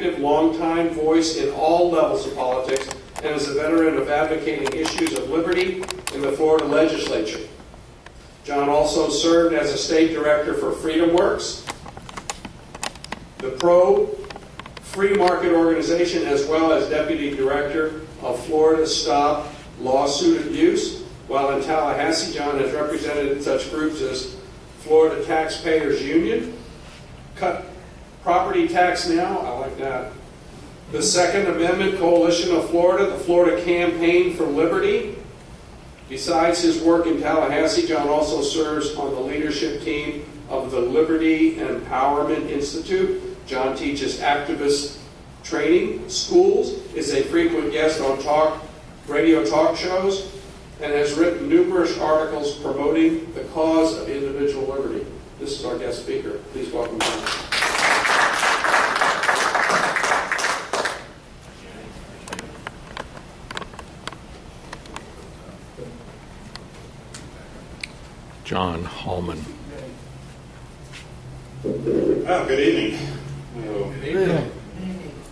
active, long-time voice in all levels of politics and is a veteran of advocating issues of liberty in the Florida legislature. John also served as a state director for FreedomWorks, the pro-free market organization, as well as deputy director of Florida Stop Lawsuit Abuse. While in Tallahassee, John has represented such groups as Florida Taxpayers Union, Cut Property Tax Now, I like that, the Second Amendment Coalition of Florida, the Florida Campaign for Liberty. Besides his work in Tallahassee, John also serves on the leadership team of the Liberty and Empowerment Institute. John teaches activist training schools, is a frequent guest on radio talk shows, and has written numerous articles promoting the cause of individual liberty. This is our guest speaker. Please welcome John. John Hallman. Oh, good evening. Good evening.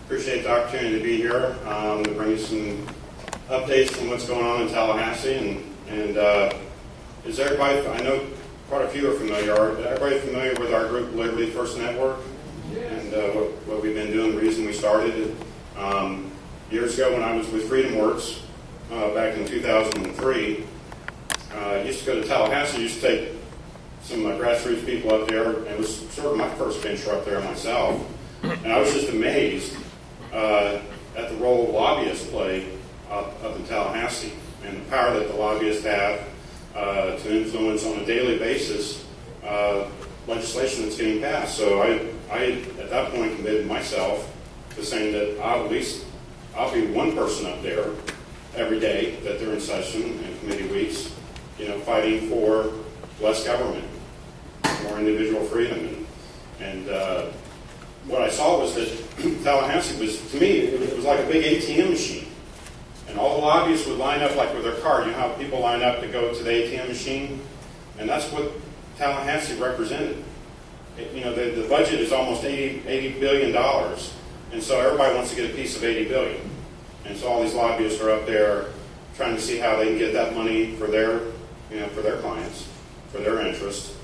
Appreciate the opportunity to be here to bring you some updates on what's going on in Tallahassee. And is everybody, I know quite a few are familiar, are everybody familiar with our group Liberty First Network? And what we've been doing, the reason we started it. Years ago when I was with FreedomWorks back in 2003, I used to go to Tallahassee, used to take some grassroots people up there, and it was sort of my first venture up there myself. And I was just amazed at the role lobbyists play up in Tallahassee and the power that the lobbyists have to influence on a daily basis legislation that's getting passed. So I at that point committed myself to saying that I'll be one person up there every day that they're in session and committee weeks, fighting for less government, more individual freedom. And what I saw was that Tallahassee was, to me, it was like a big ATM machine. And all the lobbyists would line up like with their card. You know how people line up to go to the ATM machine? And that's what Tallahassee represented. The budget is almost $80 billion. And so everybody wants to get a piece of $80 billion. And so all these lobbyists are up there trying to see how they can get that money for their clients, for their interests.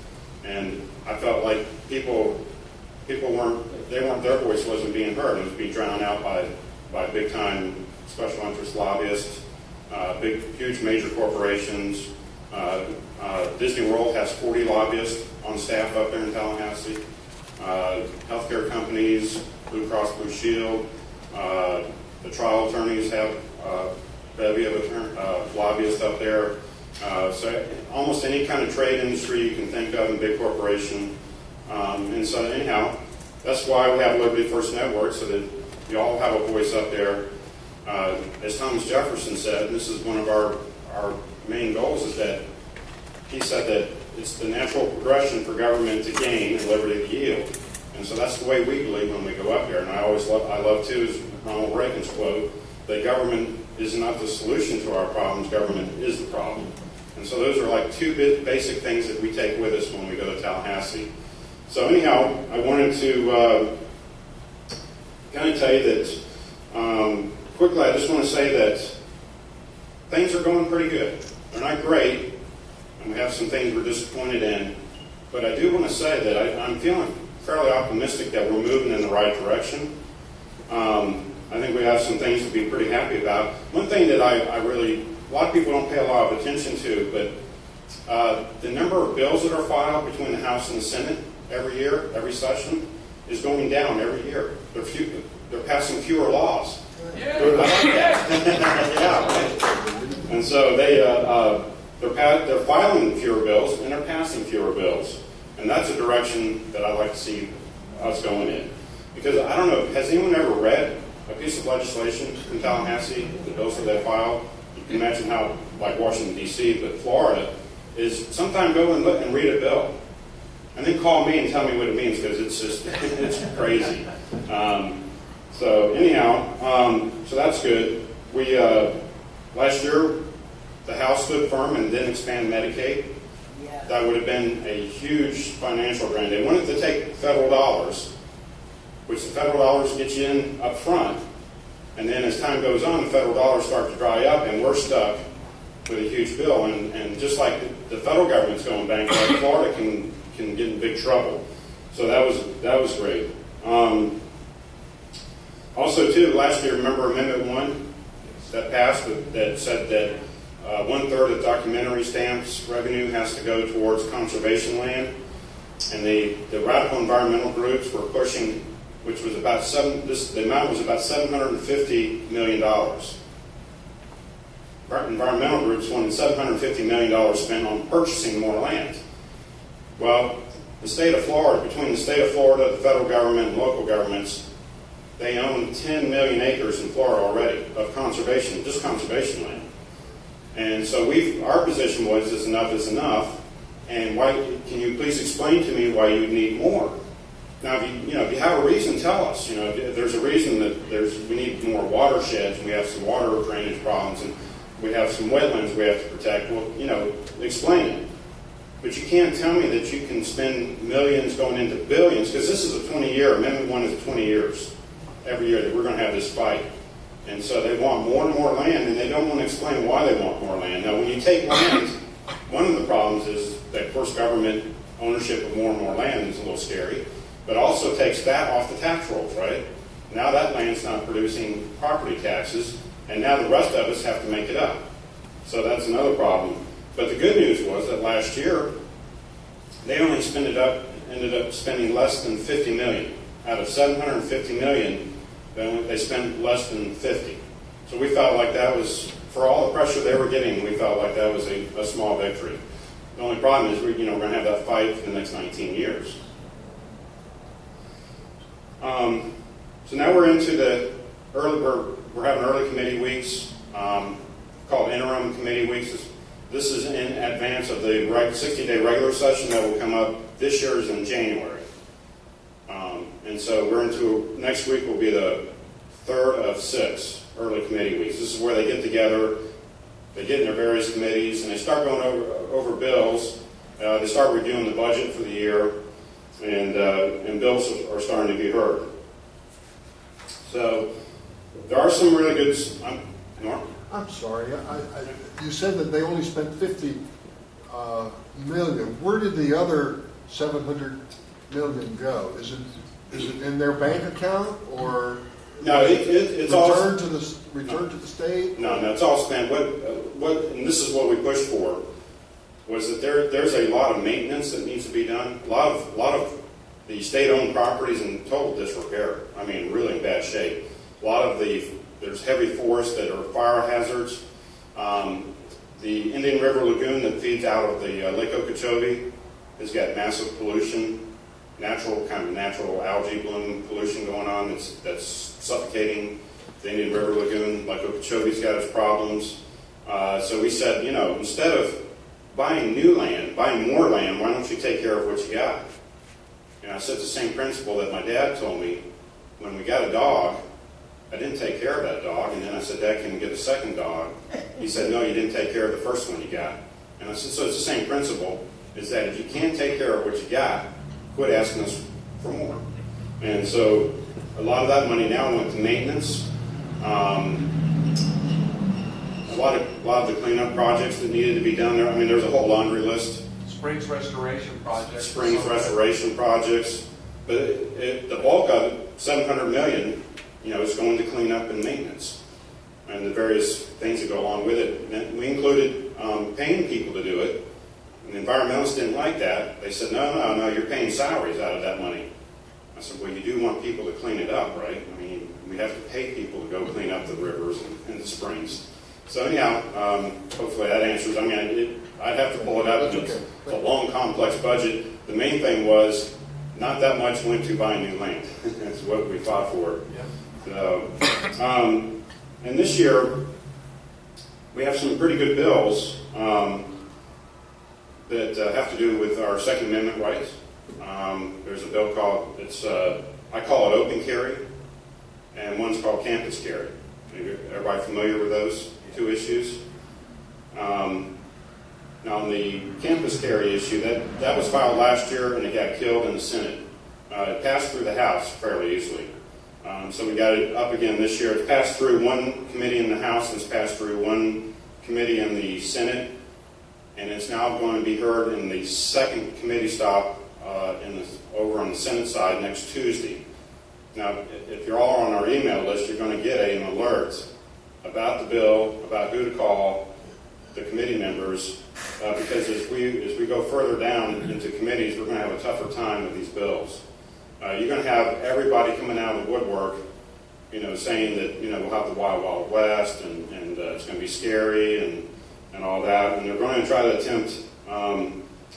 And I felt like people their voice wasn't being heard. It was being drowned out by big time special interest lobbyists, huge major corporations. Disney World has 40 lobbyists on staff up there in Tallahassee. Healthcare companies, Blue Cross Blue Shield, the trial attorneys have a bevy of lobbyists up there. So almost any kind of trade industry you can think of in big corporation. And so anyhow, that's why we have Liberty First Network, so that you all have a voice up there. As Thomas Jefferson said, and this is one of our main goals, is that he said that it's the natural progression for government to gain and liberty to yield. And so that's the way we believe when we go up there. And I love too, is Ronald Reagan's quote, that government is not the solution to our problems, government is the problem. And so those are like two basic things that we take with us when we go to Tallahassee. So anyhow, I wanted to kind of tell you that, quickly, I just want to say that things are going pretty good. They're not great, and we have some things we're disappointed in, but I do want to say that I'm feeling fairly optimistic that we're moving in the right direction. I think we have some things to be pretty happy about. One thing that a lot of people don't pay a lot of attention to, but the number of bills that are filed between the House and the Senate every year, every session, is going down every year. They're passing fewer laws. Yeah. Yeah. And so they're filing fewer bills and they're passing fewer bills. And that's a direction that I'd like to see us going in. Because I don't know, has anyone ever read a piece of legislation in Tallahassee, the bills that they filed? You can imagine how, like Washington, D.C., but Florida, is sometime go and look and read a bill. And then call me and tell me what it means, because it's crazy. So anyhow, so that's good. We last year, the House stood firm and didn't expand Medicaid. Yeah. That would have been a huge financial drain. They wanted to take federal dollars which the federal dollars get you in up front. And then as time goes on, the federal dollars start to dry up, and we're stuck with a huge bill. And just like the federal government's going bankrupt, Florida can get in big trouble. So that was great. Also, too, last year, remember Amendment 1 that passed that said that 1/3 of documentary stamps revenue has to go towards conservation land. And the radical environmental groups were pushing, which was about the amount was about $750 million. Environmental groups wanted $750 million spent on purchasing more land. Well, the state of Florida, between the state of Florida, the federal government, and local governments, they own 10 million acres in Florida already of conservation, just conservation land. And so our position was enough is enough. And why? Can you please explain to me why you need more? Now, if you have a reason, tell us. If there's a reason that we need more watersheds, and we have some water drainage problems, and we have some wetlands we have to protect. Well, explain it. But you can't tell me that you can spend millions going into billions, because this is a 20-year. Amendment 1 is 20 years. Every year that we're going to have this fight. And so they want more and more land, and they don't want to explain why they want more land. Now, when you take land, one of the problems is that, of course, government ownership of more and more land is a little scary, but also takes that off the tax rolls, right? Now that land's not producing property taxes, and now the rest of us have to make it up. So that's another problem. But the good news was that last year, they only ended up spending less than $50 million. Out of $750 million, they spent less than 50. So we felt like that was, for all the pressure they were getting, we felt like that was a small victory. The only problem is we're going to have that fight for the next 19 years. So now we're into we're having early committee weeks called interim committee weeks. This is in advance of the 60-day regular session that will come up this year is in January. And so we're into, next week will be the third of 6 early committee weeks. This is where they get together, they get in their various committees, and they start going over bills. They start reviewing the budget for the year, and bills are starting to be heard. So there are some really good. Norm? I'm sorry. You said that they only spent $50 million. Where did the other $700 million go? Is it in their bank account, or no? It's all returned to the state. No, it's all spent. What? And this is what we pushed for was that there's a lot of maintenance that needs to be done. A lot of the state-owned properties in total disrepair. I mean, really in bad shape. A lot of there's heavy forests that are fire hazards. The Indian River Lagoon that feeds out of the Lake Okeechobee has got massive pollution, natural algae bloom pollution going on that's suffocating the Indian River Lagoon. Lake Okeechobee's got its problems. So we said, instead of buying new land, buying more land, why don't you take care of what you got? And I said the same principle that my dad told me when we got a dog. I didn't take care of that dog, and then I said, Dad, can we get a second dog? He said, no, you didn't take care of the first one you got. And I said, so it's the same principle, is that if you can't take care of what you got, quit asking us for more. And so a lot of that money now went to maintenance. A lot of the cleanup projects that needed to be done there. I mean, there's a whole laundry list. Springs restoration projects. But the bulk of it, $700 million, is going to clean up and maintenance and the various things that go along with it. And we included paying people to do it. And the environmentalists didn't like that. They said, no, you're paying salaries out of that money. I said, well, you do want people to clean it up, right? I mean, we have to pay people to go clean up the rivers and the springs. So anyhow, hopefully that answers. I mean, I'd have to pull it up. It's a long, complex budget. The main thing was not that much went to buying new land. That's what we fought for. Yeah. So, and this year, we have some pretty good bills that have to do with our Second Amendment rights. There's a bill called, I call it open carry, and one's called campus carry. Everybody familiar with those two issues? Now, on the campus carry issue, that was filed last year, and it got killed in the Senate. It passed through the House fairly easily. So we got it up again this year. It's passed through one committee in the House, and it's passed through one committee in the Senate, and it's now going to be heard in the second committee stop over on the Senate side next Tuesday. Now, if you're all on our email list, you're going to get an alert about the bill, about who to call, the committee members, because as we go further down into committees, we're going to have a tougher time with these bills. You're going to have everybody coming out of the woodwork, saying that, we'll have the Wild Wild West, and it's going to be scary, and all that. And they're going to try to attempt,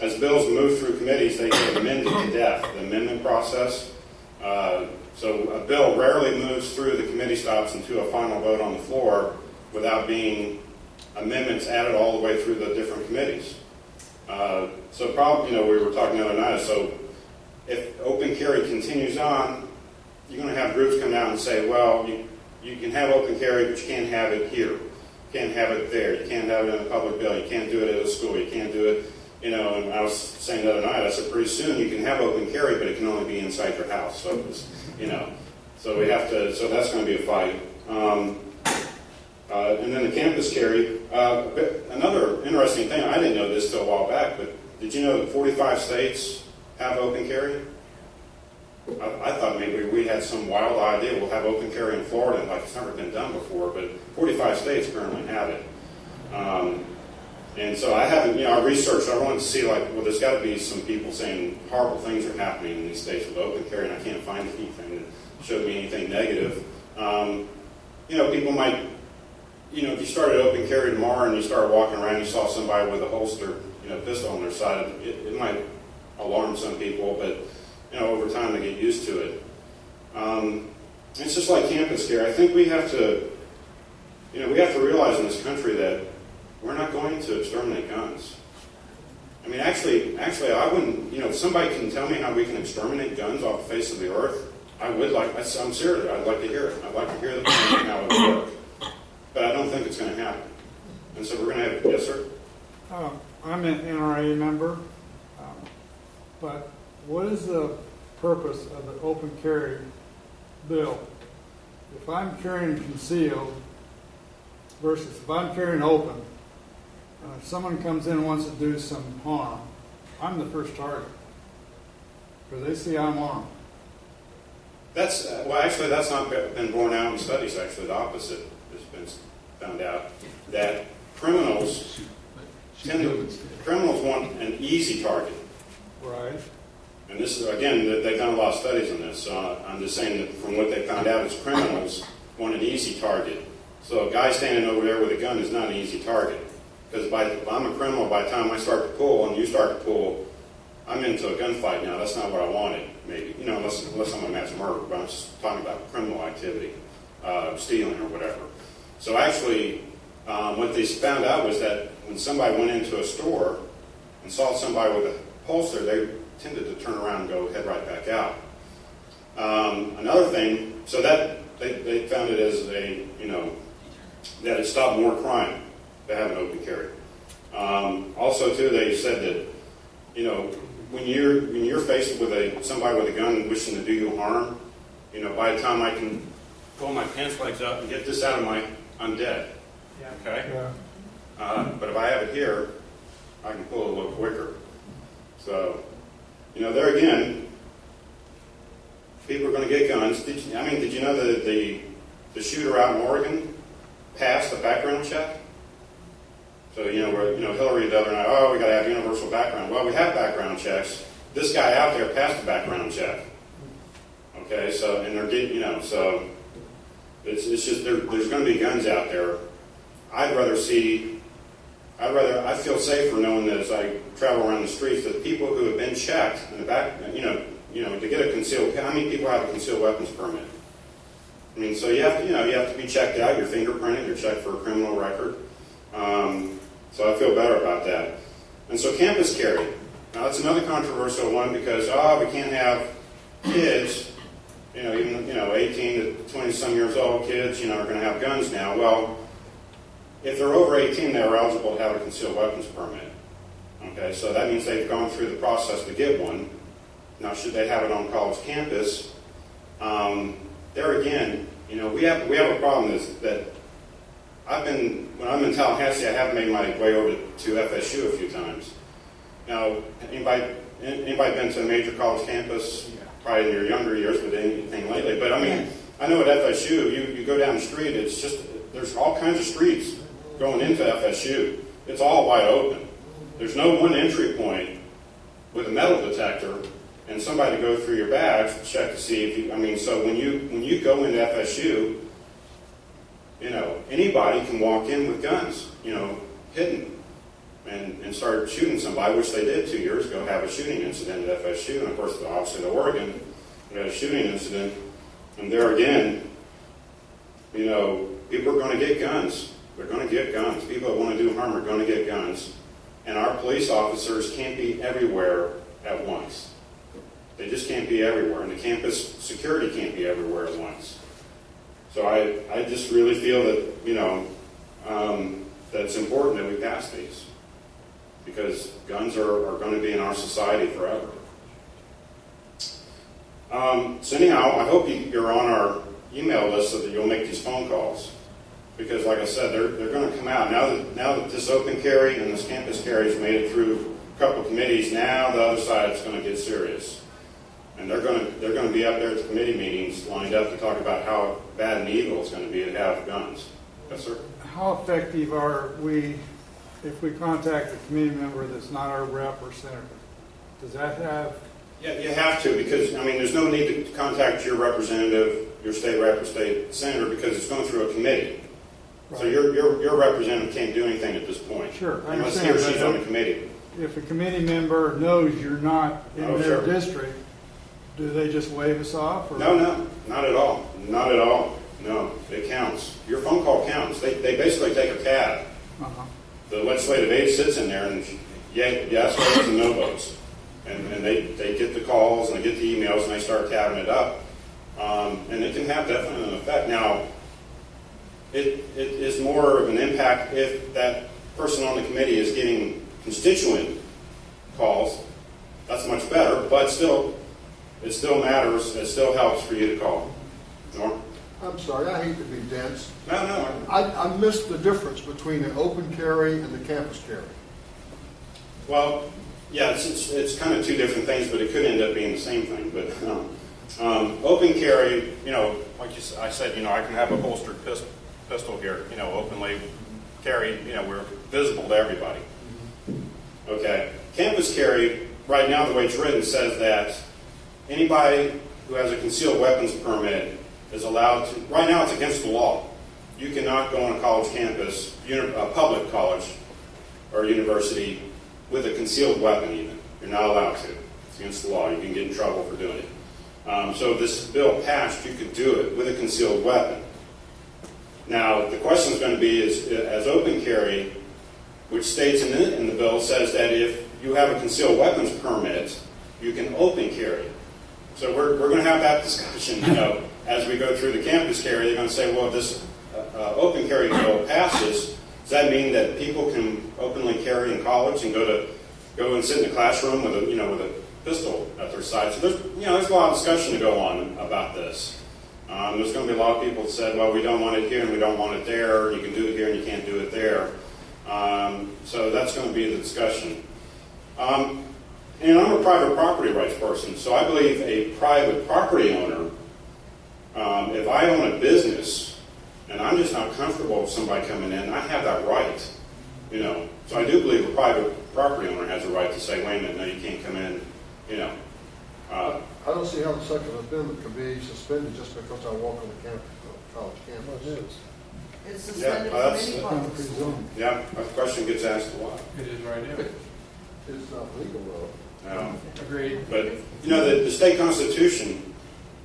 as bills move through committees, they get amended to death, the amendment process. So a bill rarely moves through the committee stops into a final vote on the floor without being amendments added all the way through the different committees. So probably, we were talking the other night, so if open carry continues on, you're going to have groups come out and say, well, you can have open carry, but you can't have it here. You can't have it there. You can't have it in a public building. You can't do it at a school. You can't do it, and I was saying the other night, I said, pretty soon you can have open carry, but it can only be inside your house. So, so we have to, so that's going to be a fight. And then the campus carry. Another interesting thing, I didn't know this till a while back, but did you know that 45 states have open carry? I thought maybe we had some wild idea we'll have open carry in Florida, like it's never been done before, but 45 states currently have it. And so I haven't, I researched, I wanted to see, there's got to be some people saying horrible things are happening in these states with open carry, and I can't find anything that showed me anything negative. People might, if you started open carry tomorrow and you started walking around, you saw somebody with a holster, pistol on their side, it might alarm some people, but, over time they get used to it. It's just like campus carry. I think we have to realize in this country that we're not going to exterminate guns. I mean, actually, I wouldn't, if somebody can tell me how we can exterminate guns off the face of the earth, I'm serious, I'd like to hear it. I'd like to hear the plan and how it would work. But I don't think it's going to happen. And so we're going to have, yes, sir? I'm an NRA member, but what is the purpose of an open carry bill? If I'm carrying concealed versus if I'm carrying open, if someone comes in and wants to do some harm, I'm the first target because they see I'm armed. That's that's not been borne out in studies. Actually, the opposite has been found out that criminals want an easy target. Right. And this is, again, they've done a lot of studies on this. So I'm just saying that from what they found out is criminals want an easy target. So a guy standing over there with a gun is not an easy target. Because if I'm a criminal, by the time I start to pull and you start to pull, I'm into a gunfight now. That's not what I wanted, maybe. Unless I'm a mass murderer. But I'm just talking about criminal activity, stealing or whatever. So actually, what they found out was that when somebody went into a store and saw somebody with a holster, they tended to turn around and go head right back out. Another thing, so that they found it as that it stopped more crime to have an open carry. Also, too, they said that when you're faced with somebody with a gun wishing to do you harm, by the time I can pull my pants legs up and get this out of I'm dead. Yeah. Okay. Yeah. But if I have it here, I can pull it a little quicker. So, there again, people are going to get guns. Did you know that the shooter out in Oregon passed a background check? So, where Hillary the other night, we got to have universal background. Well, we have background checks. This guy out there passed a background check. Okay, so, and they're getting, so it's just, there's going to be guns out there. I feel safer knowing that as I travel around the streets that people who have been checked in the back, to get a concealed, how many people have a concealed weapons permit? I mean, so you have to be checked out, you're fingerprinted, you're checked for a criminal record. So I feel better about that. And so campus carry. Now that's another controversial one because, we can't have kids, even 18 to 20 some years old kids, are going to have guns now. Well, if they're over 18, they're eligible to have a concealed weapons permit. Okay, so that means they've gone through the process to get one. Now, should they have it on college campus? There again, we have a problem that when I'm in Tallahassee, I have made my way over to FSU a few times. Now, anybody been to a major college campus? Probably in your younger years, but anything lately. But I mean, I know at FSU, you go down the street, there's all kinds of streets going into FSU. It's all wide open. There's no one entry point with a metal detector and somebody to go through your bags to check to see if you, so when you go into FSU, anybody can walk in with guns, hidden and start shooting somebody, which they did 2 years ago, have a shooting incident at FSU. And of course, obviously at Oregon, we had a shooting incident. And there again, people are going to get guns. They're going to get guns. People that want to do harm are going to get guns. And our police officers can't be everywhere at once. They just can't be everywhere. And the campus security can't be everywhere at once. So I just really feel that, that it's important that we pass these. Because guns are going to be in our society forever. So anyhow, I hope you're on our email list so that you'll make these phone calls. Because like I said, they're going to come out. Now that this open carry and this campus carry has made it through a couple committees, now the other side's going to get serious. And they're going to be up there at the committee meetings lined up to talk about how bad and evil it's going to be to have guns. Yes, sir? How effective are we if we contact a committee member that's not our rep or senator? Does that have... Yeah, you have to, because, there's no need to contact your representative, your state rep or state senator, because it's going through a committee. Right. So your representative can't do anything at this point. Sure, I unless understand. He or she's on the committee. If a committee member knows you're not in their district, do they just wave us off? Or? No, not at all. Not at all. No, it counts. Your phone call counts. They basically take a tab. Uh-huh. The legislative aide sits in there and yes votes and no votes. And they get the calls and they get the emails and they start tabbing it up. And it can have definitely an effect. Now, it is more of an impact if that person on the committee is getting constituent calls. That's much better, but still, it still matters. It still helps for you to call. Norm? I'm sorry, I hate to be dense. No. I missed the difference between an open carry and the campus carry. Well, yeah, it's kind of two different things, but it could end up being the same thing. But open carry, like I said, I can have a holstered pistol here, openly carry, we're visible to everybody. Okay. Campus carry, right now the way it's written, says that anybody who has a concealed weapons permit is allowed to, right now it's against the law. You cannot go on a college campus, a public college or university, with a concealed weapon even. You're not allowed to. It's against the law. You can get in trouble for doing it. So if this bill passed, you could do it with a concealed weapon. Now, the question is going to be, as open carry, which states in the bill, says that if you have a concealed weapons permit, you can open carry. So we're going to have that discussion, as we go through the campus carry. They're going to say, well, if this open carry bill passes, does that mean that people can openly carry in college and go and sit in the classroom with a pistol at their side? So there's a lot of discussion to go on about this. There's going to be a lot of people that said, well, we don't want it here and we don't want it there. You can do it here and you can't do it there. So that's going to be the discussion. And I'm a private property rights person, so I believe a private property owner, if I own a business and I'm just not comfortable with somebody coming in, I have that right. So I do believe a private property owner has a right to say, wait a minute, no, you can't come in. I don't see how the Second Amendment can be suspended just because I walk on the college campus. It is. It's suspended from any Concrete place. zone. Yeah, that question gets asked a lot. It is right now. It's not legal though. Agreed. But, the state constitution,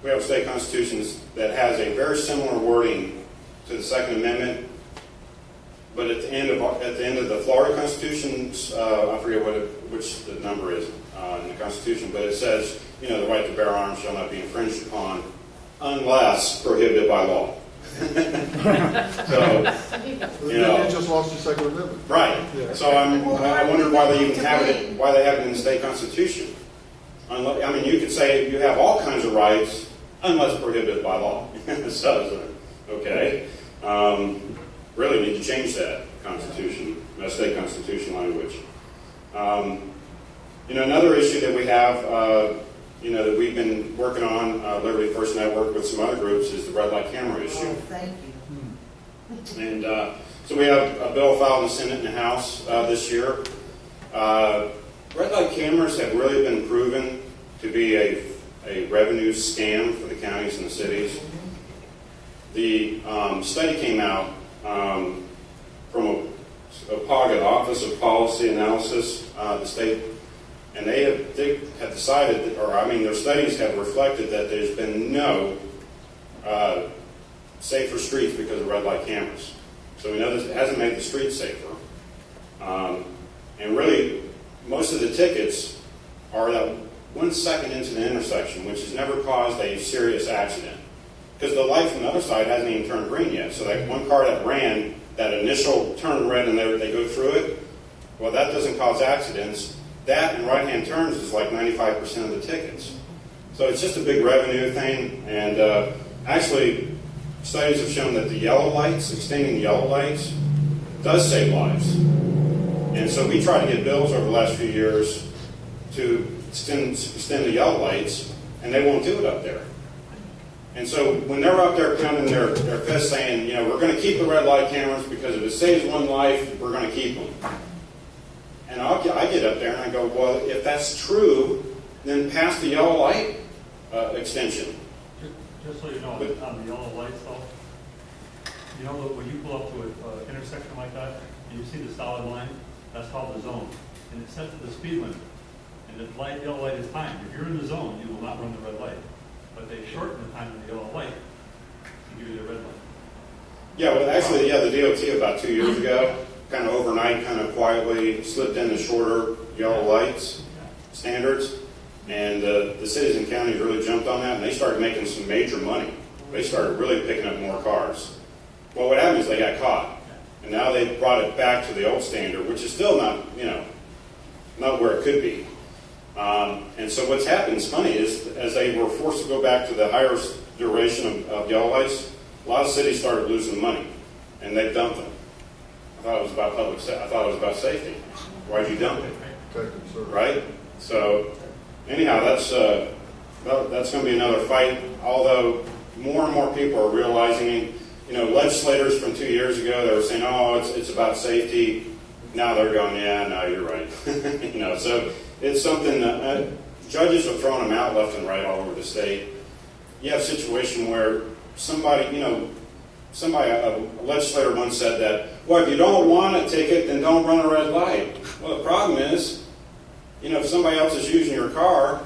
we have a state constitution that has a very similar wording to the Second Amendment, but at the end of the Florida Constitution, I forget which the number is in the Constitution, but it says, the right to bear arms shall not be infringed upon unless prohibited by law. So, You just lost the Second Amendment. right. So I wonder why they even have it in the state constitution. I mean, you could say you have all kinds of rights unless prohibited by law. So, okay. Really need to change that constitution, state constitution language. Another issue that we have, that we've been working on, Liberty First Network with some other groups, is the red light camera issue. Oh, thank you. And so we have a bill filed in the Senate and the House this year. Red light cameras have really been proven to be a revenue scam for the counties and the cities. The study came out from a POGA, Office of Policy Analysis, the state, and they have decided, their studies have reflected that there's been no safer streets because of red light cameras. So we know this hasn't made the streets safer. And really, most of the tickets are that 1 second into the intersection, which has never caused a serious accident. Because the light from the other side hasn't even turned green yet. So that one car that ran, that initial turn red and they go through it, well, that doesn't cause accidents. That and right-hand turns is like 95% of the tickets. So it's just a big revenue thing. And actually, studies have shown that the yellow lights, extending the yellow lights, does save lives. And so we try to get bills over the last few years to extend the yellow lights, and they won't do it up there. And so when they're up there pounding their fist saying, we're going to keep the red light cameras because if it saves one life, we're going to keep them. And I get up there and I go, well, if that's true, then pass the yellow light extension. Just so you know, on the yellow lights though, when you pull up to an intersection like that, and you see the solid line, that's called the zone. And it's set to the speed limit. And the yellow light is timed. If you're in the zone, you will not run the red light. But they shorten the time of the yellow light to give you the red light. Yeah, well, actually, the DOT about 2 years ago, kind of overnight, kind of quietly slipped in the shorter yellow lights standards. And the cities and counties really jumped on that, and they started making some major money. They started really picking up more cars. Well, what happened is they got caught. And now they brought it back to the old standard, which is still not where it could be. And so what's happened is funny is as they were forced to go back to the higher duration of yellow lights, a lot of cities started losing money, and they dumped them. I thought it was about I thought it was about safety. Why'd you dump it? Right? So anyhow, that's going to be another fight. Although more and more people are realizing, legislators from 2 years ago, they were saying, "Oh, it's about safety." Now they're going, "Yeah, no, you're right." So it's something that judges have thrown them out left and right all over the state. You have a situation where a legislator once said that, well, if you don't want a ticket, then don't run a red light. Well, the problem is, if somebody else is using your car,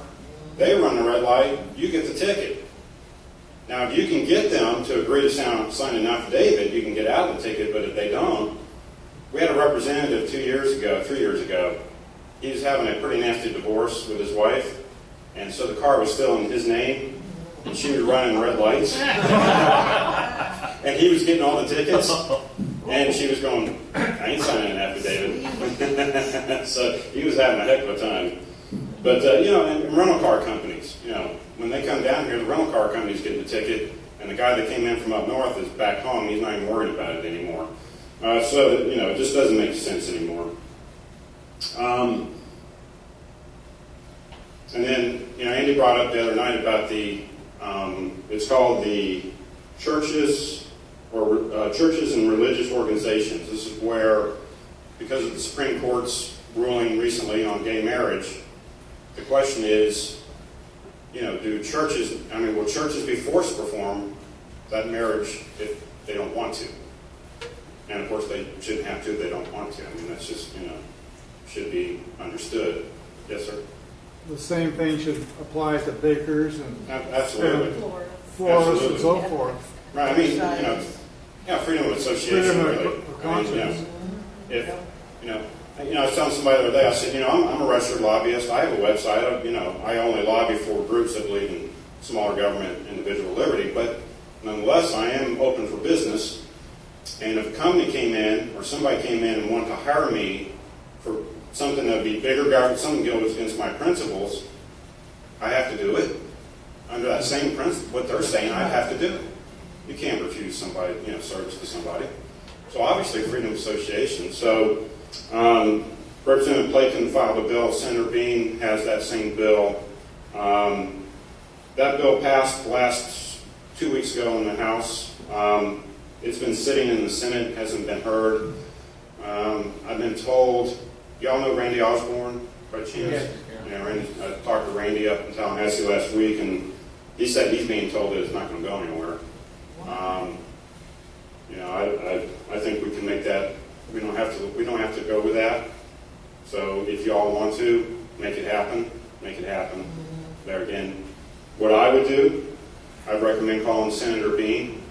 they run the red light, you get the ticket. Now, if you can get them to agree to sign an affidavit, you can get out of the ticket, but if they don't, we had a representative 3 years ago, he was having a pretty nasty divorce with his wife, and so the car was still in his name, and she was running red lights. And he was getting all the tickets, and she was going, "I ain't signing an affidavit." So he was having a heck of a time. But, and rental car companies, when they come down here, the rental car company's getting the ticket, and the guy that came in from up north is back home. He's not even worried about it anymore. So, it just doesn't make sense anymore. And then, Andy brought up the other night about it's called the churches and religious organizations. This is where, because of the Supreme Court's ruling recently on gay marriage, the question is, will churches be forced to perform that marriage if they don't want to? And of course, they shouldn't have to if they don't want to. That's just, should be understood. Yes, sir? The same thing should apply to bakers and absolutely. Florists and so forth. Right, freedom of association, Freedom really. of conscience. I was telling somebody the other day, I said, I'm a registered lobbyist. I have a website. I only lobby for groups that believe in smaller government, individual liberty, but nonetheless, I am open for business. And if a company came in or somebody came in and wanted to hire me for something that would be bigger government, something that goes against my principles, I have to do it. Under that same principle, what they're saying, I have to do it. You can't refuse somebody, service to somebody. So obviously, freedom of association. So Representative Playton filed a bill. Senator Bean has that same bill. That bill passed last 2 weeks ago in the House. It's been sitting in the Senate, hasn't been heard. I've been told, y'all know Randy Osborne by chance? Yes. Yeah, Randy, I talked to Randy up in Tallahassee last week, and he said he's being told that it's not going to go anywhere. I think we can make that. We don't have to go with that. So if y'all want to make it happen, make it happen. There again, what I would do, I'd recommend calling Senator Bean,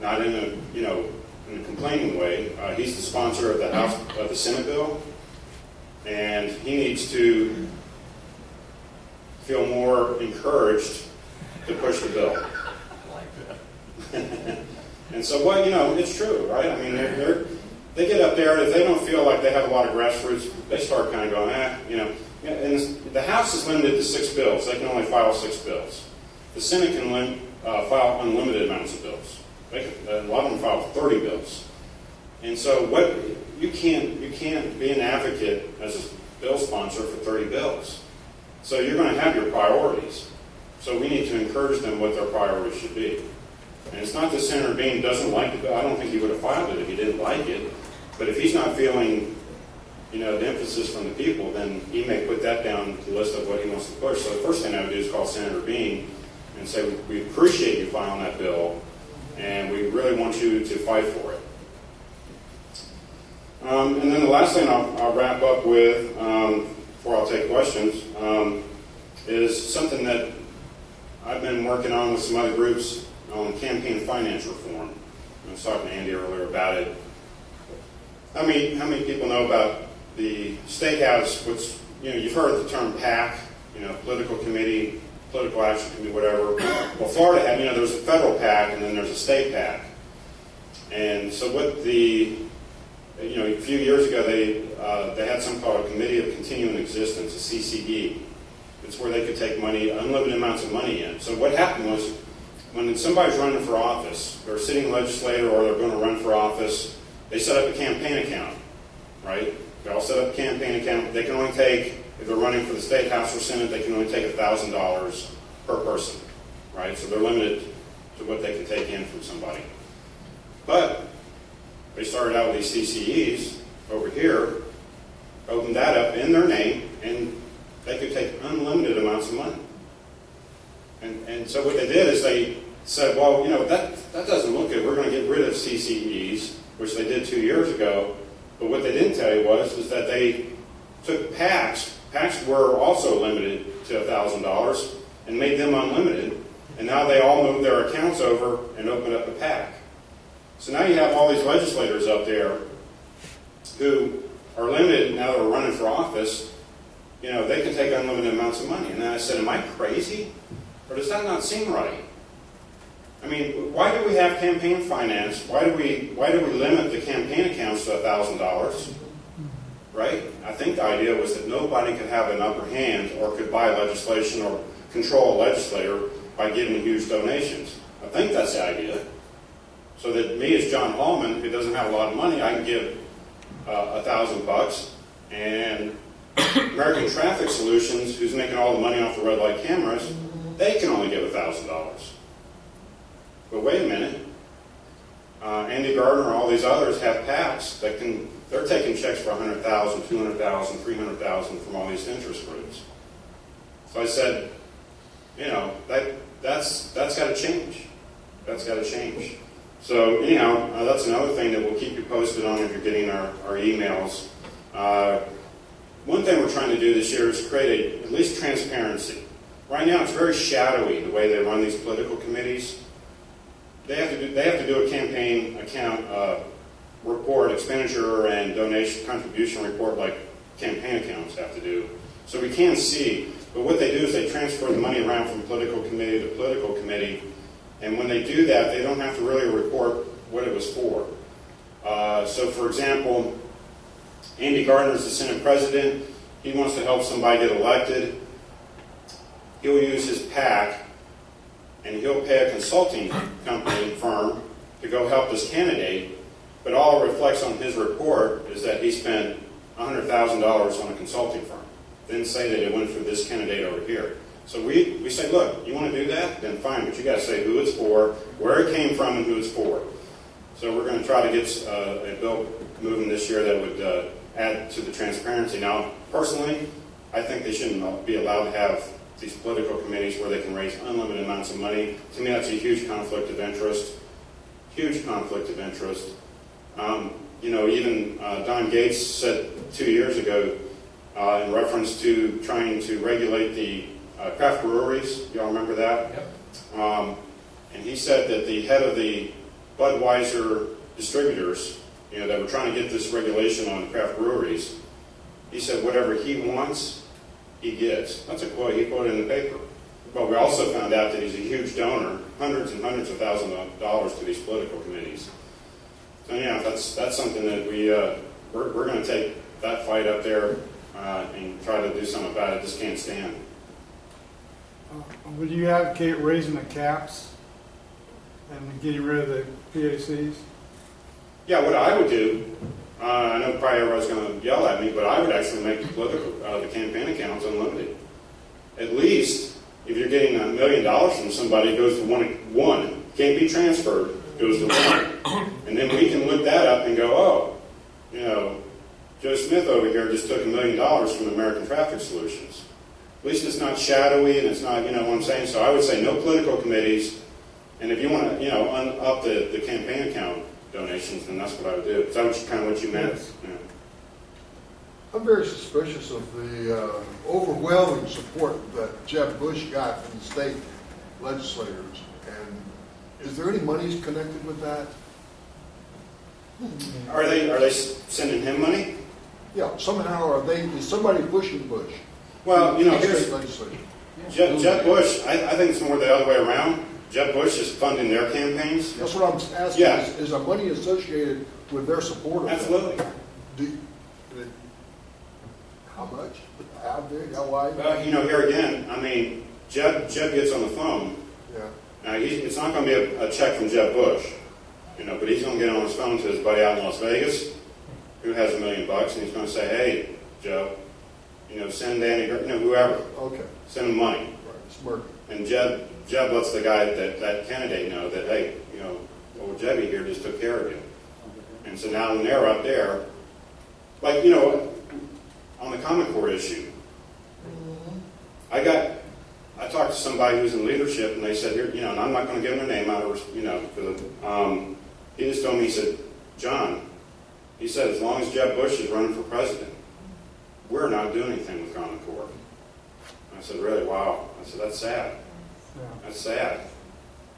not in a complaining way. He's the sponsor of the Senate bill, and he needs to feel more encouraged to push the bill. I like that. And so, it's true, right? I mean, they get up there, if they don't feel like they have a lot of grassroots, they start kind of going, And the House is limited to 6 bills. They can only file 6 bills. The Senate can file unlimited amounts of bills. A lot of them file 30 bills. And so you can't be an advocate as a bill sponsor for 30 bills. So you're going to have your priorities. So we need to encourage them what their priorities should be. And it's not that Senator Bean doesn't like the bill. I don't think he would have filed it if he didn't like it. But if he's not feeling, the emphasis from the people, then he may put that down the list of what he wants to push. So the first thing I would do is call Senator Bean and say, we appreciate you filing that bill, and we really want you to fight for it. And then the last thing I'll wrap up with, before I'll take questions, is something that I've been working on with some other groups on campaign finance reform. I was talking to Andy earlier about it. How many people know about the state has what's, you've heard the term PAC, political committee, political action committee, whatever. Well, Florida had, there's a federal PAC and then there's a state PAC. And so what a few years ago they had something called a Committee of Continuing Existence, a CCE. It's where they could take money, unlimited amounts of money in. So what happened was, when somebody's running for office, they're a sitting legislator or they're going to run for office, they set up a campaign account, right? They all set up a campaign account. They can only take, if they're running for the state, house, or senate, they can only take $1,000 per person, right? So they're limited to what they can take in from somebody. But they started out with these CCEs over here, opened that up in their name, and they could take unlimited amounts of money. And so what they did is they said, well, that doesn't look good. We're going to get rid of CCEs, which they did 2 years ago. But what they didn't tell you is that they took PACs. PACs were also limited to $1,000 and made them unlimited. And now they all moved their accounts over and opened up a PAC. So now you have all these legislators up there who are limited now that are running for office. They can take unlimited amounts of money. And then I said, am I crazy? Or does that not seem right? I mean, why do we have campaign finance? Why do we limit the campaign accounts to $1,000? Right? I think the idea was that nobody could have an upper hand or could buy legislation or control a legislator by giving huge donations. I think that's the idea. So that me as John Hallman, who doesn't have a lot of money, I can give $1,000, and American Traffic Solutions, who's making all the money off the red light cameras, they can only give $1,000. But wait a minute. Andy Gardner, all these others have PACs that they're taking checks for $100,000, $200,000, $300,000 from all these interest groups. So I said, that's got to change. That's got to change. So anyhow, that's another thing that we'll keep you posted on if you're getting our emails. One thing we're trying to do this year is create at least transparency. Right now, it's very shadowy the way they run these political committees. They have to do a campaign account report, expenditure and donation contribution report, like campaign accounts have to do. So we can see. But what they do is they transfer the money around from political committee to political committee. And when they do that, they don't have to really report what it was for. So, for example, Andy Gardner is the Senate president. He wants to help somebody get elected. he'll use his PAC and he'll pay a consulting company firm to go help this candidate, but all it reflects on his report is that he spent $100,000 on a consulting firm. Didn't say that it went for this candidate over here. So we say, look, you want to do that? Then fine, but you got to say who it's for, where it came from, and who it's for. So we're going to try to get a bill moving this year that would add to the transparency. Now, personally, I think they shouldn't be allowed to have these political committees where they can raise unlimited amounts of money. To me, that's a huge conflict of interest. Huge conflict of interest. Even Don Gates said 2 years ago in reference to trying to regulate the craft breweries. Y'all remember that? Yep. And he said that the head of the Budweiser distributors, that were trying to get this regulation on craft breweries, he said whatever he wants, he gets. That's a quote he quoted in the paper. But we also found out that he's a huge donor, hundreds and hundreds of thousands of dollars to these political committees. So yeah, that's something that we're going to take that fight up there and try to do something about it. Just can't stand. Would you advocate raising the caps and getting rid of the PACs? Yeah, what I would do, I know probably everybody's going to yell at me, but I would actually make the campaign accounts unlimited. At least, if you're getting $1 million from somebody, it goes to one. Can't be transferred, goes to one. And then we can look that up and go, Joe Smith over here just took $1 million from American Traffic Solutions. At least it's not shadowy and it's not, what I'm saying. So I would say no political committees. And if you want to, up the campaign account donations, then that's what I would do. Is that kind of what you meant? Yes. Yeah. I'm very suspicious of the overwhelming support that Jeb Bush got from the state legislators. And is there any monies connected with that? Are they sending him money? Yeah, somehow is somebody pushing Bush? Well, The here's state legislature. Jeb Bush. I think it's more the other way around. Jeb Bush is funding their campaigns. That's what I'm asking. Yeah. Is the money associated with their support of that? Absolutely. How much? How big? How wide? Well, here again, Jeb gets on the phone. Yeah. Now, it's not going to be a check from Jeb Bush, but he's going to get on his phone to his buddy out in Las Vegas who has $1 million, and he's going to say, hey, Joe, send Danny, whoever, Okay. send him money. Right. It's murky. And Jeb lets the guy, that candidate know that, hey, old Jebby here just took care of you. And so now when they're up there, like, on the Common Core issue, I talked to somebody who's in leadership, and they said, here, and I'm not going to give their name out, he just told me, he said, John, he said, as long as Jeb Bush is running for president, we're not doing anything with Common Core. I said, really? Wow. I said, that's sad. Yeah. That's sad.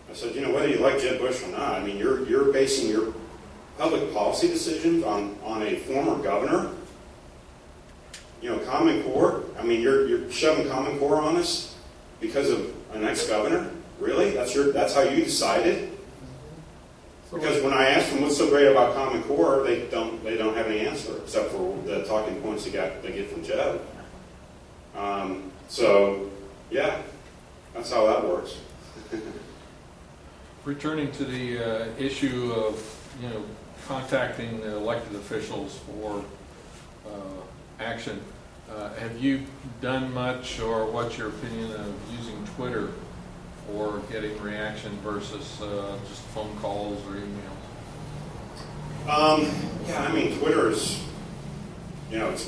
I said, whether you like Jeb Bush or not, you're basing your public policy decisions on a former governor. Common Core. You're shoving Common Core on us because of an ex-governor. Really? That's how you decided? Because when I asked them what's so great about Common Core, they don't have any answer except for the talking points they get from Jeb. So yeah, that's how that works. Returning to the issue of contacting the elected officials for action, have you done much, or what's your opinion of using Twitter for getting reaction versus just phone calls or emails? Twitter is, it's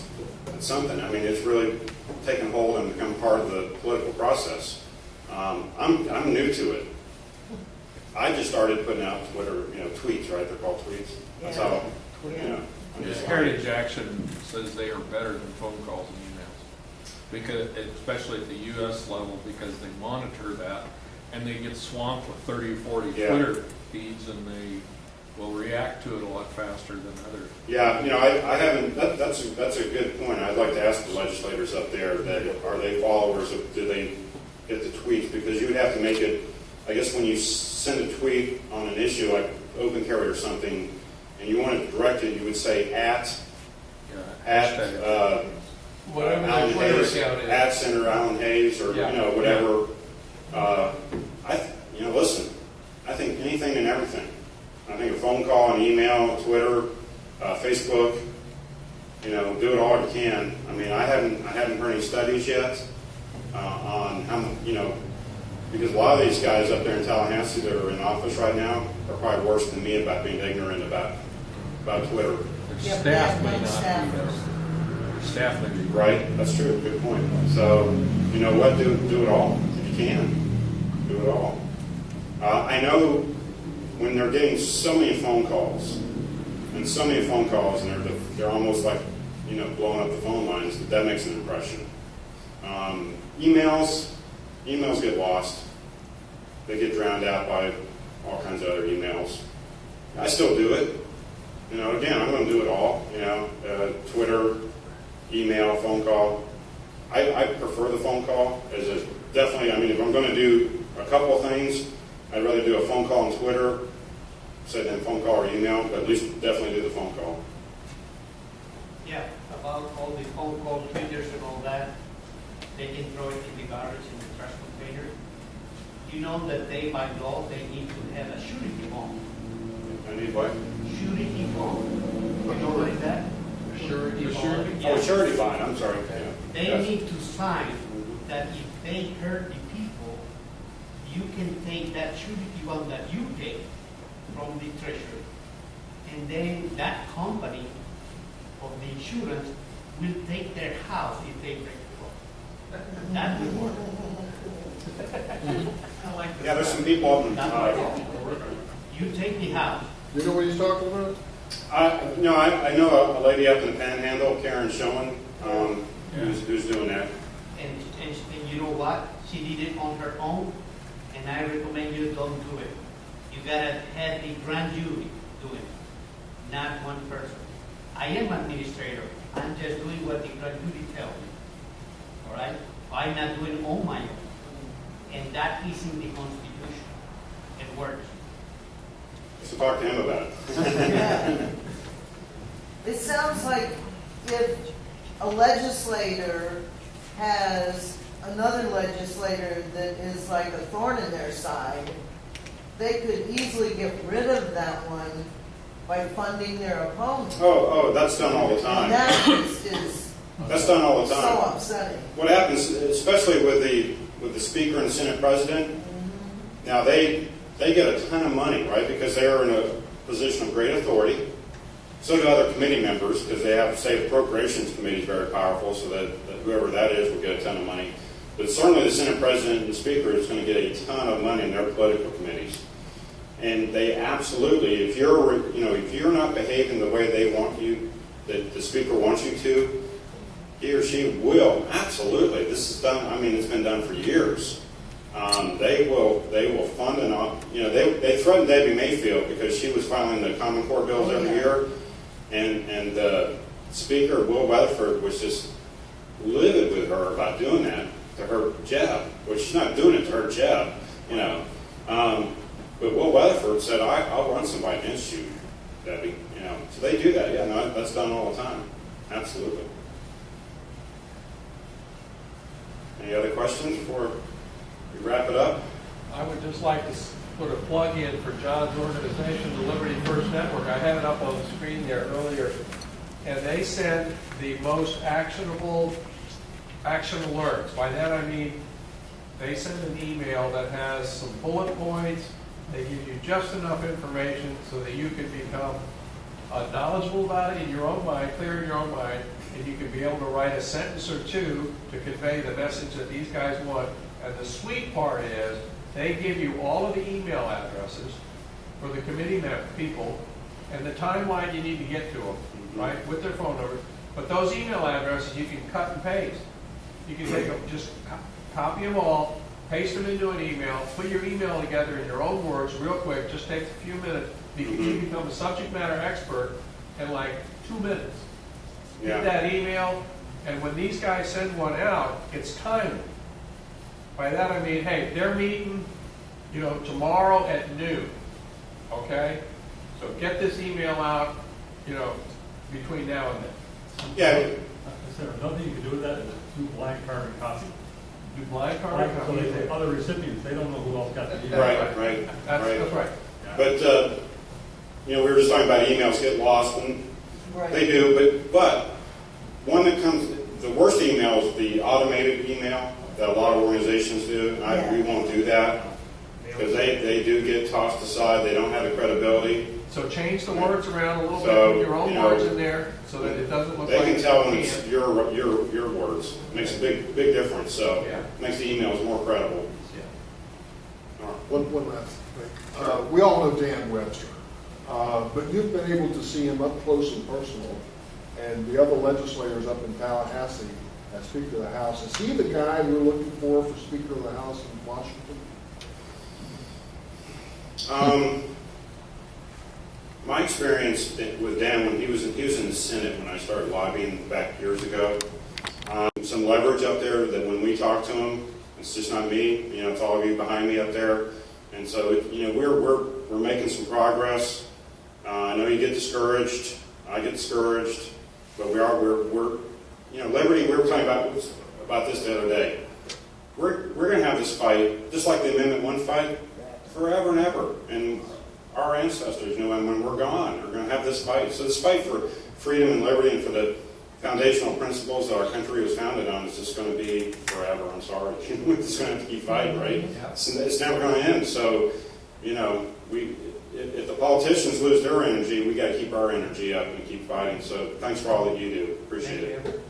something. It's really taken hold and become part of the political process. I'm new to it. I just started putting out Twitter, tweets, right? They're called tweets. That's how, I'm just Heritage Action says they are better than phone calls and emails, because especially at the U.S. level, because they monitor that and they get swamped with 30 or 40 Twitter feeds, and they will react to it a lot faster than others. Yeah, I haven't. That's a good point. I'd like to ask the legislators up there that are they followers of? Do they get the tweets? Because you would have to make it. I guess when you send a tweet on an issue like open carry or something, and you want it directed, you would say at Whatever their Alan Twitter Hayes, account is. at Senator Alan Hayes, or Yeah. whatever. Listen, I think anything and everything. I think a phone call, an email, Twitter, Facebook. Do it all you can. I mean, I haven't heard any studies yet on how because a lot of these guys up there in Tallahassee that are in office right now are probably worse than me about being ignorant about Twitter. Their staff may not be, their staff may be. Right, that's true. Good point. So, you know what? Do it all if you can. Do it all. I know when they're getting so many phone calls, and they're almost like blowing up the phone lines. That makes an impression. Emails get lost. They get drowned out by all kinds of other emails. I still do it. Again, I'm going to do it all. Twitter, email, phone call. I prefer the phone call definitely. I mean, if I'm going to do a couple of things, I'd rather do a phone call on Twitter, than phone call or email. But at least definitely do the phone call. Yeah, about all the phone call twitters and all that, they can throw it in the garbage in the trash container. You know that by law they need to have a surety bond. I need what? Surety bond. You know what is that? Surety bond. Yeah. Oh, surety bond. I'm sorry. Yeah. They Yes. need to sign that if they hurt the people, you can take that surety bond that you take from the treasury, and then that company of the insurance will take their house if they break the law. That will work. I like Yeah, there's some people up in. You take the house. You know what he's talking about? I know a lady up in the Panhandle, Karen Schoen, who's doing that. And you know what? She did it on her own, and I recommend you don't do it. You gotta have the grand jury do it, not one person. I am administrator. I'm just doing what the grand jury tells me. All right? I'm not doing it on my own. And that is in the Constitution. It works. So talk to him about it. Yeah. It sounds like if a legislator has another legislator that is like a thorn in their side, they could easily get rid of that one by funding their opponent. Oh, that's done all the And time. that is That's done all the so time. upsetting. What happens, especially with the Speaker and the Senate President, now they get a ton of money, right? Because they are in a position of great authority. So do other committee members, because they have, say, appropriations committee is very powerful, so that whoever that is will get a ton of money. But certainly the Senate President and the Speaker is going to get a ton of money in their political committees. And they absolutely, if you're not behaving the way they want you, that the Speaker wants you to, he or she will absolutely. This is done. I mean, it's been done for years. They will fund they threatened Debbie Mayfield because she was filing the Common Core bills every year, and the Speaker Will Weatherford was just livid with her about doing that to her Jeb, which she's not doing it to her Jeb, But Will Weatherford said, "I'll run somebody against you, Debbie." So they do that. Yeah, no, that's done all the time. Absolutely. Any other questions before we wrap it up? I would just like to put a plug in for John's organization, the Liberty First Network. I had it up on the screen there earlier. And they send the most actionable action alerts. By that I mean they send an email that has some bullet points. They give you just enough information so that you can become knowledgeable about it in your own mind, clear in your own mind, and you can be able to write a sentence or two to convey the message that these guys want. And the sweet part is they give you all of the email addresses for the committee people and the timeline you need to get to them, right, with their phone numbers. But those email addresses you can cut and paste. You can take them, just copy them all, paste them into an email, put your email together in your own words real quick, just takes a few minutes. You become a subject matter expert in like 2 minutes. Yeah. Get that email, and when these guys send one out, it's timely. By that I mean, hey, they're meeting, tomorrow at noon. Okay? So get this email out, between now and then. Yeah. said, another thing you can do with that is do blind carbon copy. Do blind So card? they, other recipients, they don't know who else got the email. Right. That's right. But, we were just talking about emails get lost, and Right. they do, but one that comes, the worst email is the automated email that a lot of organizations do, and we won't do that, because they do get tossed aside, they don't have the credibility. So change the words around a little bit, So, put your own you know, words in there, so that it doesn't look They like can tell when it's it's your words. Makes a big difference, so Yeah. makes the emails more credible. All right. One last thing. We all know Dan Webster, but you've been able to see him up close and personal, and the other legislators up in Tallahassee as Speaker of the House. Is he the guy we're looking for Speaker of the House in Washington? My experience with Dan when he was in the Senate when I started lobbying back years ago, some leverage up there that when we talk to him, it's just not me. It's all of you behind me up there, and so we're making some progress. I know you get discouraged. I get discouraged, but we're liberty. We were talking about this the other day. We're going to have this fight, just like the Amendment 1 fight, forever and ever. And our ancestors knew, and when we're gone, we're going to have this fight. So this fight for freedom and liberty and for the foundational principles that our country was founded on is just going to be forever. I'm sorry. We're just going to have to keep fighting, right? Yeah. It's never going to end. So, if the politicians lose their energy, we got to keep our energy up and keep fighting. So thanks for all that you do. Appreciate it.